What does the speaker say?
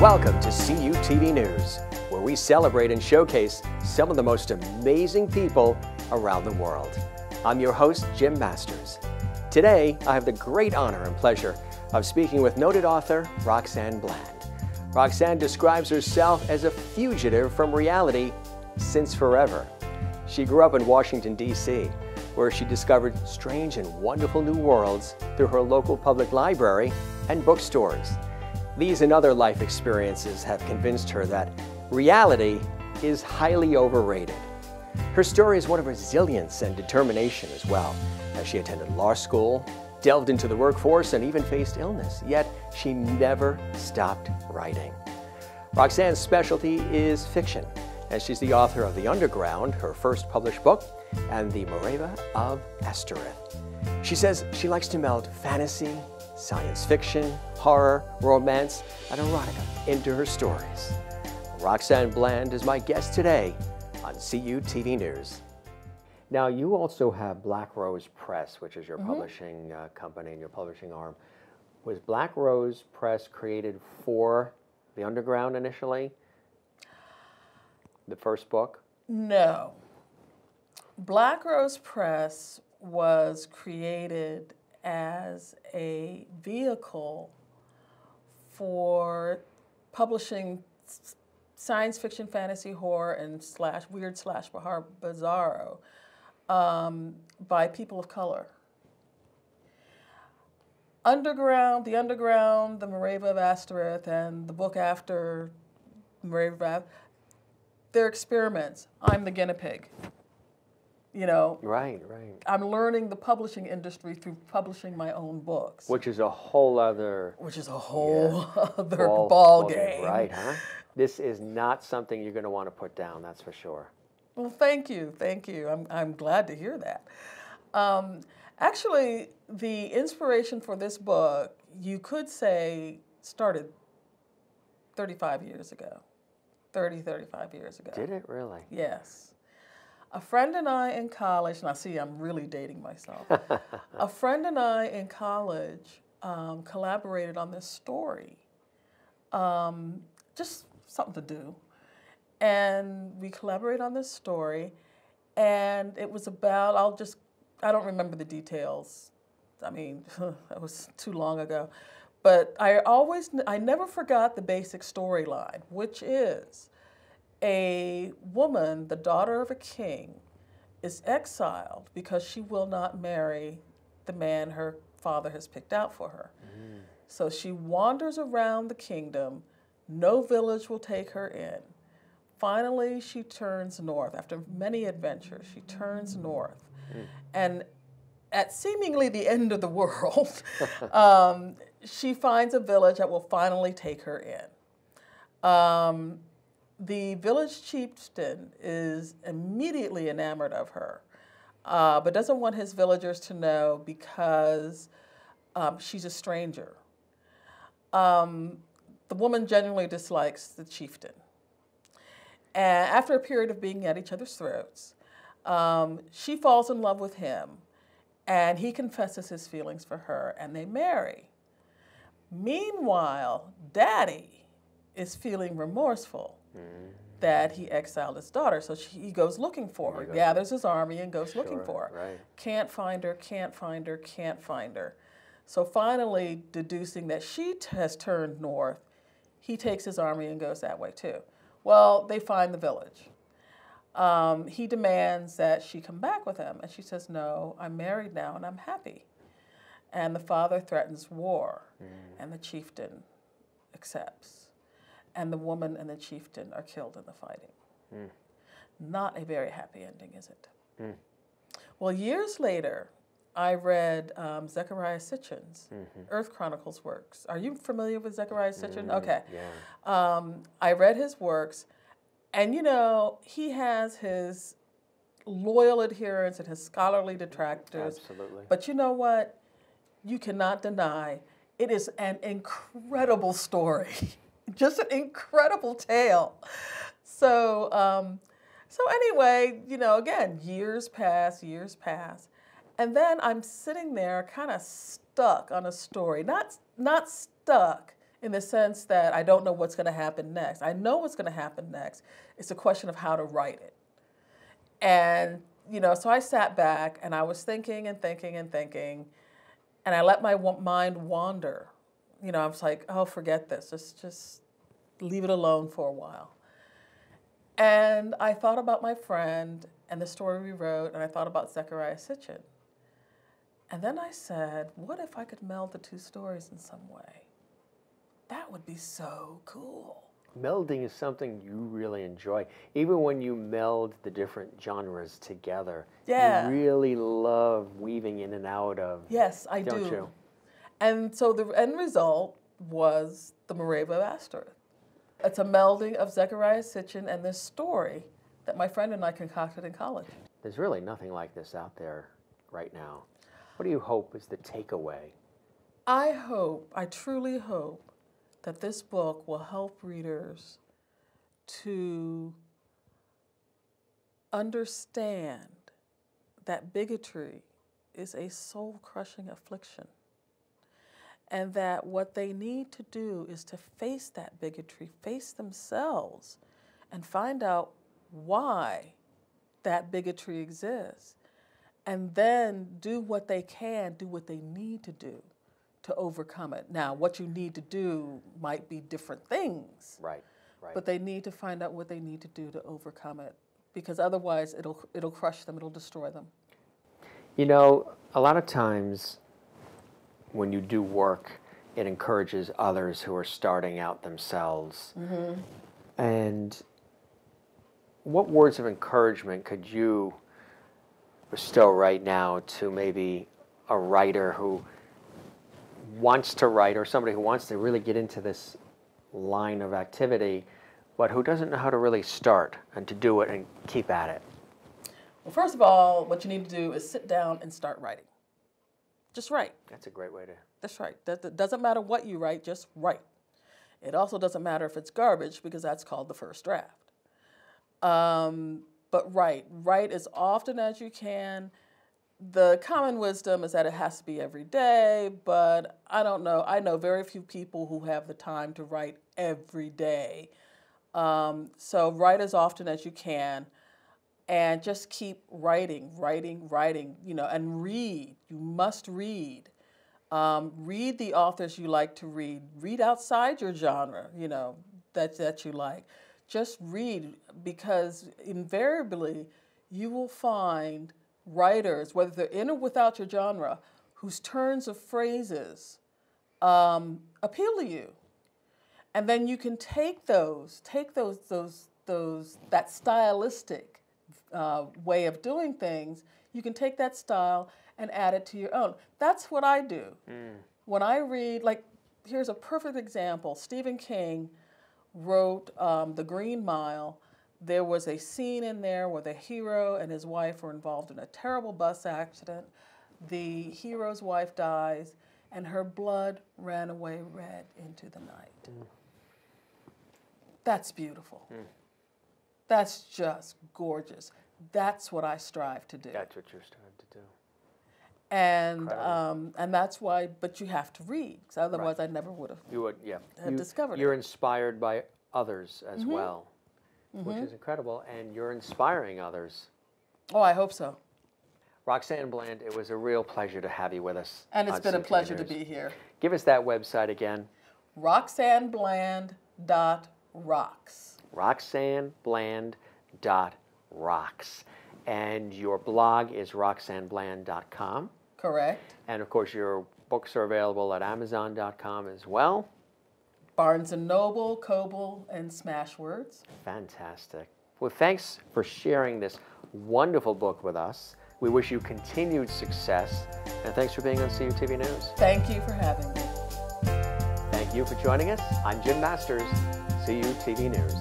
Welcome to CUTV News, where we celebrate and showcase some of the most amazing people around the world. I'm your host, Jim Masters. Today, I have the great honor and pleasure of speaking with noted author Roxanne Bland. Roxanne describes herself as a fugitive from reality since forever. She grew up in Washington, D.C., where she discovered strange and wonderful new worlds through her local public library and bookstores. These and other life experiences have convinced her that reality is highly overrated. Her story is one of resilience and determination as well, as she attended law school, delved into the workforce, and even faced illness, yet she never stopped writing. Roxanne's specialty is fiction, and she's the author of The Underground, her first published book, and The Mareva of Astereth. She says she likes to meld fantasy, science fiction, horror, romance, and erotica into her stories. Roxanne Bland is my guest today on CUTV News. Now, you also have Black Rose Press, which is your publishing company and your publishing arm. Was Black Rose Press created for The Underground initially? The first book? No. Black Rose Press was created as a vehicle for publishing science fiction, fantasy, horror, and weird bizarro by people of color. The Underground, The Mareva of Astereth, and the book after Mareva, they're experiments. I'm the guinea pig. You know, Right. I'm learning the publishing industry through publishing my own books. Which is a whole other... other ball game. Right, huh? This is not something you're going to want to put down, that's for sure. Well, thank you. I'm glad to hear that. Actually, the inspiration for this book, you could say, started 35 years ago. 35 years ago. Did it really? Yes. A friend and I in college, now see, I'm really dating myself. A friend and I in college collaborated on this story. Just something to do. And we collaborated on this story, and it was about, I don't remember the details. I mean, that was too long ago. But I never forgot the basic storyline, which is a woman, the daughter of a king, is exiled because she will not marry the man her father has picked out for her. So she wanders around the kingdom. No village will take her in. Finally, she turns north. After many adventures, she turns north. And at seemingly the end of the world, she finds a village that will finally take her in. The village chieftain is immediately enamored of her, but doesn't want his villagers to know because she's a stranger. The woman genuinely dislikes the chieftain. And after a period of being at each other's throats, she falls in love with him, and he confesses his feelings for her, and they marry. Meanwhile, Daddy is feeling remorseful that he exiled his daughter, so he goes looking for her, gathers his army and goes looking for her. Right. Can't find her, can't find her, can't find her. So finally, deducing that she has turned north, he takes his army and goes that way too. Well, they find the village. He demands that she come back with him, and she says, no, I'm married now and I'm happy. And the father threatens war, and the chieftain accepts. And the woman and the chieftain are killed in the fighting. Not a very happy ending, is it? Well, years later, I read Zecharia Sitchin's Earth Chronicles works. Are you familiar with Zecharia Sitchin? Okay. Yeah. I read his works, and you know, he has his loyal adherents and his scholarly detractors. Absolutely. But you know what? You cannot deny it is an incredible story. Just an incredible tale. So anyway, you know, again, years pass, and then I'm sitting there kind of stuck on a story. Not stuck in the sense that I don't know what's going to happen next. I know what's going to happen next. It's a question of how to write it. And, you know, so I sat back and I was thinking and thinking and thinking, and I let my mind wander. You know, I was like, oh, forget this. Just leave it alone for a while. And I thought about my friend and the story we wrote, and I thought about Zecharia Sitchin. And then I said, what if I could meld the two stories in some way? That would be so cool. Melding is something you really enjoy. Even when you meld the different genres together, yeah. You really love weaving in and out of. Yes, I don't do. You? And so the end result was the Morevo Asterisk. It's a melding of Zecharia Sitchin and this story that my friend and I concocted in college. There's really nothing like this out there right now. What do you hope is the takeaway? I truly hope that this book will help readers to understand that bigotry is a soul-crushing affliction, and that what they need to do is to face that bigotry, face themselves, and find out why that bigotry exists, and then do what they can, do what they need to do to overcome it. Now, what you need to do might be different things. Right. But they need to find out what they need to do to overcome it, because otherwise it'll crush them, it'll destroy them. You know, a lot of times when you do work, it encourages others who are starting out themselves. Mm-hmm. And what words of encouragement could you bestow right now to maybe a writer who wants to write, or somebody who wants to really get into this line of activity, but who doesn't know how to really start and to do it and keep at it? Well, first of all, what you need to do is sit down and start writing. Just write. That's a great way to... That's right. That doesn't matter what you write, just write. It also doesn't matter if it's garbage, because that's called the first draft. But write. Write as often as you can. The common wisdom is that it has to be every day, but I don't know. I know very few people who have the time to write every day. So write as often as you can, and just keep writing, you know, and read. You must read. Read the authors you like to read. Read outside your genre, you know, that you like. Just read, because invariably you will find writers, whether they're in or without your genre, whose turns of phrases appeal to you. And then you can take that stylistic way of doing things, you can take that style and add it to your own. That's what I do. When I read, like, here's a perfect example. Stephen King wrote The Green Mile. There was a scene in there where the hero and his wife were involved in a terrible bus accident. The hero's wife dies, and her blood ran away red into the night. That's beautiful. That's just gorgeous. That's what I strive to do. That's what you're striving to do. And that's why, but you have to read, because otherwise I never would have discovered it. You're inspired by others as well, which is incredible, and you're inspiring others. Oh, I hope so. Roxanne Bland, it was a real pleasure to have you with us. And it's been a CUTV pleasure to News. be here. Give us that website again. RoxanneBland.rocks. RoxanneBland.rocks. And your blog is roxannebland.com. Correct. And of course, your books are available at Amazon.com as well. Barnes & Noble, Kobo, and Smashwords. Fantastic. Well, thanks for sharing this wonderful book with us. We wish you continued success, and thanks for being on CUTV News. Thank you for having me. Thank you for joining us. I'm Jim Masters, CUTV News.